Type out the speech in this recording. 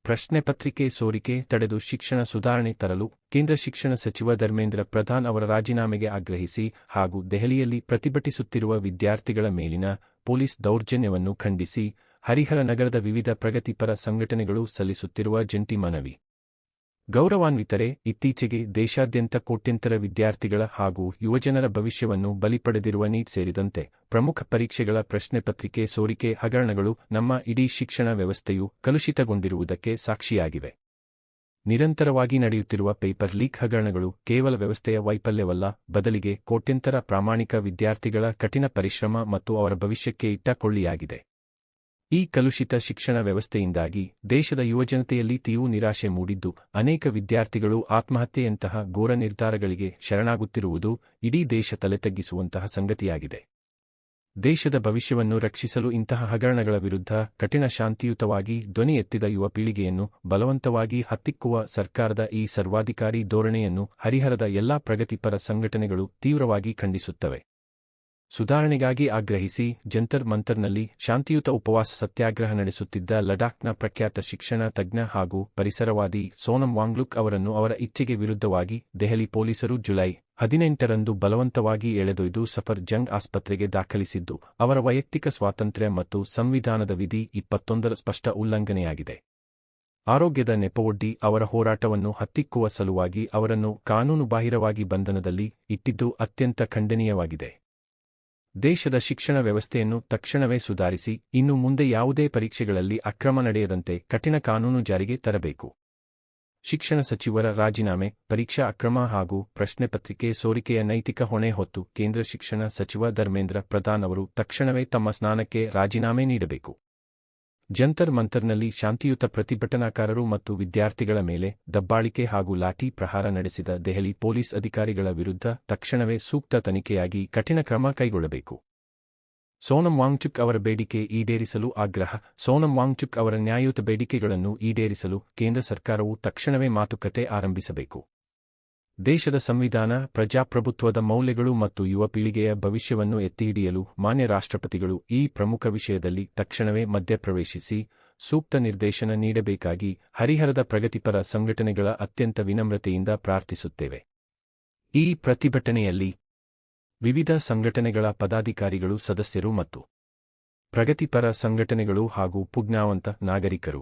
ಪ್ರಶ್ನೆ ಪತ್ರಿಕೆ ಸೋರಿಕೆ ತಡೆದು ಶಿಕ್ಷಣ ಸುಧಾರಣೆ ತರಲು ಕೇಂದ್ರ ಶಿಕ್ಷಣ ಸಚಿವ ಧರ್ಮೇಂದ್ರ ಪ್ರಧಾನ್ ಅವರ ರಾಜೀನಾಮೆಗೆ ಆಗ್ರಹಿಸಿ ಹಾಗೂ ದೆಹಲಿಯಲ್ಲಿ ಪ್ರತಿಭಟಿಸುತ್ತಿರುವ ವಿದ್ಯಾರ್ಥಿಗಳ ಮೇಲಿನ ಪೊಲೀಸ್ ದೌರ್ಜನ್ಯವನ್ನು ಖಂಡಿಸಿ ಹರಿಹರ ನಗರದ ವಿವಿಧ ಪ್ರಗತಿಪರ ಸಂಘಟನೆಗಳು ಸಲ್ಲಿಸುತ್ತಿರುವ ಜಂಟಿ ಮನವಿ. ಗೌರವಾನ್ವಿತರೆ, ಇತ್ತೀಚೆಗೆ ದೇಶಾದ್ಯಂತ ಕೋಟ್ಯಂತರ ವಿದ್ಯಾರ್ಥಿಗಳ ಹಾಗೂ ಯುವಜನರ ಭವಿಷ್ಯವನ್ನು ಬಲಿಪಡೆದಿರುವ ನೀಟ್ ಸೇರಿದಂತೆ ಪ್ರಮುಖ ಪರೀಕ್ಷೆಗಳ ಪ್ರಶ್ನೆ ಪತ್ರಿಕೆ ಸೋರಿಕೆ ಹಗರಣಗಳು ನಮ್ಮ ಇಡೀ ಶಿಕ್ಷಣ ವ್ಯವಸ್ಥೆಯು ಕಲುಷಿತಗೊಂಡಿರುವುದಕ್ಕೆ ಸಾಕ್ಷಿಯಾಗಿವೆ. ನಿರಂತರವಾಗಿ ನಡೆಯುತ್ತಿರುವ ಪೇಪರ್ ಲೀಕ್ ಹಗರಣಗಳು ಕೇವಲ ವ್ಯವಸ್ಥೆಯ ವೈಫಲ್ಯವಲ್ಲ, ಬದಲಿಗೆ ಕೋಟ್ಯಂತರ ಪ್ರಾಮಾಣಿಕ ವಿದ್ಯಾರ್ಥಿಗಳ ಕಠಿಣ ಪರಿಶ್ರಮ ಮತ್ತು ಅವರ ಭವಿಷ್ಯಕ್ಕೆ ಇಟ್ಟ ಕೊಳ್ಳಿಯಾಗಿದೆ. ಈ ಕಲುಷಿತ ಶಿಕ್ಷಣ ವ್ಯವಸ್ಥೆಯಿಂದಾಗಿ ದೇಶದ ಯುವಜನತೆಯಲ್ಲಿ ತೀವ್ರ ನಿರಾಶೆ ಮೂಡಿದ್ದು, ಅನೇಕ ವಿದ್ಯಾರ್ಥಿಗಳು ಆತ್ಮಹತ್ಯೆಯಂತಹ ಘೋರ ನಿರ್ಧಾರಗಳಿಗೆ ಶರಣಾಗುತ್ತಿರುವುದು ಇಡೀ ದೇಶ ತಲೆತಗ್ಗಿಸುವಂತಹ ಸಂಗತಿಯಾಗಿದೆ. ದೇಶದ ಭವಿಷ್ಯವನ್ನು ರಕ್ಷಿಸಲು ಇಂತಹ ಹಗರಣಗಳ ವಿರುದ್ಧ ಕಠಿಣ ಶಾಂತಿಯುತವಾಗಿ ಧ್ವನಿ ಎತ್ತಿದ ಯುವ ಪೀಳಿಗೆಯನ್ನು ಬಲವಂತವಾಗಿ ಹತ್ತಿಕ್ಕುವ ಸರ್ಕಾರದ ಈ ಸರ್ವಾಧಿಕಾರಿ ಧೋರಣೆಯನ್ನು ಹರಿಹರದ ಎಲ್ಲಾ ಪ್ರಗತಿಪರ ಸಂಘಟನೆಗಳು ತೀವ್ರವಾಗಿ ಖಂಡಿಸುತ್ತವೆ. ಸುಧಾರಣೆಗಾಗಿ ಆಗ್ರಹಿಸಿ ಜಂತರ್ ಮಂತರ್ನಲ್ಲಿ ಶಾಂತಿಯುತ ಉಪವಾಸ ಸತ್ಯಾಗ್ರಹ ನಡೆಸುತ್ತಿದ್ದ ಲಡಾಖ್ನ ಪ್ರಖ್ಯಾತ ಶಿಕ್ಷಣ ತಜ್ಞ ಹಾಗೂ ಪರಿಸರವಾದಿ ಸೋನಮ್ ವಾಂಗ್ಚುಕ್ ಅವರನ್ನು ಅವರ ಇಚ್ಛೆಗೆ ವಿರುದ್ಧವಾಗಿ ದೆಹಲಿ ಪೊಲೀಸರು ಜುಲೈ 18ರಂದು ಬಲವಂತವಾಗಿ ಎಳೆದೊಯ್ದು ಸಫರ್ ಜಂಗ್ ಆಸ್ಪತ್ರೆಗೆ ದಾಖಲಿಸಿದ್ದು ಅವರ ವೈಯಕ್ತಿಕ ಸ್ವಾತಂತ್ರ್ಯ ಮತ್ತು ಸಂವಿಧಾನದ ವಿಧಿ 21ರ ಸ್ಪಷ್ಟ ಉಲ್ಲಂಘನೆಯಾಗಿದೆ. ಆರೋಗ್ಯದ ನೆಪವೊಡ್ಡಿ ಅವರ ಹೋರಾಟವನ್ನು ಹತ್ತಿಕ್ಕುವ ಸಲುವಾಗಿ ಅವರನ್ನು ಕಾನೂನುಬಾಹಿರವಾಗಿ ಬಂಧನದಲ್ಲಿ ಇಟ್ಟಿದ್ದು ಅತ್ಯಂತ ಖಂಡನೀಯವಾಗಿದೆ. ದೇಶದ ಶಿಕ್ಷಣ ವ್ಯವಸ್ಥೆಯನ್ನು ತಕ್ಷಣವೇ ಸುಧಾರಿಸಿ ಇನ್ನು ಮುಂದೆ ಯಾವುದೇ ಪರೀಕ್ಷೆಗಳಲ್ಲಿ ಅಕ್ರಮ ನಡೆಯದಂತೆ ಕಠಿಣ ಕಾನೂನು ಜಾರಿಗೆ ತರಬೇಕು. ಶಿಕ್ಷಣ ಸಚಿವರ ರಾಜೀನಾಮೆ, ಪರೀಕ್ಷಾ ಅಕ್ರಮ ಹಾಗೂ ಪ್ರಶ್ನೆ ಪತ್ರಿಕೆ ಸೋರಿಕೆಯ ನೈತಿಕ ಹೊಣೆ ಹೊತ್ತು ಕೇಂದ್ರ ಶಿಕ್ಷಣ ಸಚಿವ ಧರ್ಮೇಂದ್ರ ಪ್ರಧಾನ್ ಅವರು ತಕ್ಷಣವೇ ತಮ್ಮ ಸ್ಥಾನಕ್ಕೆ ರಾಜೀನಾಮೆ ನೀಡಬೇಕು. ಜಂತರ್ ಮಂತರ್ನಲ್ಲಿ ಶಾಂತಿಯುತ ಪ್ರತಿಭಟನಾಕಾರರು ಮತ್ತು ವಿದ್ಯಾರ್ಥಿಗಳ ಮೇಲೆ ದಬ್ಬಾಳಿಕೆ ಹಾಗೂ ಲಾಠಿ ಪ್ರಹಾರ ನಡೆಸಿದ ದೆಹಲಿ ಪೊಲೀಸ್ ಅಧಿಕಾರಿಗಳ ವಿರುದ್ಧ ತಕ್ಷಣವೇ ಸೂಕ್ತ ತನಿಖೆಯಾಗಿ ಕಠಿಣ ಕ್ರಮ ಕೈಗೊಳ್ಳಬೇಕು. ಸೋನಮ್ ವಾಂಗ್ಚುಕ್ ಅವರ ಬೇಡಿಕೆ ಈಡೇರಿಸಲು ಆಗ್ರಹ. ಸೋನಮ್ ವಾಂಗ್ಚುಕ್ ಅವರ ನ್ಯಾಯಯುತ ಬೇಡಿಕೆಗಳನ್ನು ಈಡೇರಿಸಲು ಕೇಂದ್ರ ಸರ್ಕಾರವು ತಕ್ಷಣವೇ ಮಾತುಕತೆ ಆರಂಭಿಸಬೇಕು. ದೇಶದ ಸಂವಿಧಾನ, ಪ್ರಜಾಪ್ರಭುತ್ವದ ಮೌಲ್ಯಗಳು ಮತ್ತು ಯುವ ಪೀಳಿಗೆಯ ಭವಿಷ್ಯವನ್ನು ಎತ್ತಿಹಿಡಿಯಲು ಮಾನ್ಯ ರಾಷ್ಟ್ರಪತಿಗಳು ಈ ಪ್ರಮುಖ ವಿಷಯದಲ್ಲಿ ತಕ್ಷಣವೇ ಮಧ್ಯಪ್ರವೇಶಿಸಿ ಸೂಕ್ತ ನಿರ್ದೇಶನ ನೀಡಬೇಕಾಗಿ ಹರಿಹರದ ಪ್ರಗತಿಪರ ಸಂಘಟನೆಗಳ ಅತ್ಯಂತ ವಿನಮ್ರತೆಯಿಂದ ಪ್ರಾರ್ಥಿಸುತ್ತೇವೆ. ಈ ಪ್ರತಿಭಟನೆಯಲ್ಲಿ ವಿವಿಧ ಸಂಘಟನೆಗಳ ಪದಾಧಿಕಾರಿಗಳು, ಸದಸ್ಯರು ಮತ್ತು ಪ್ರಗತಿಪರ ಸಂಘಟನೆಗಳು ಹಾಗೂ ಪುಜ್ಞಾವಂತ ನಾಗರಿಕರು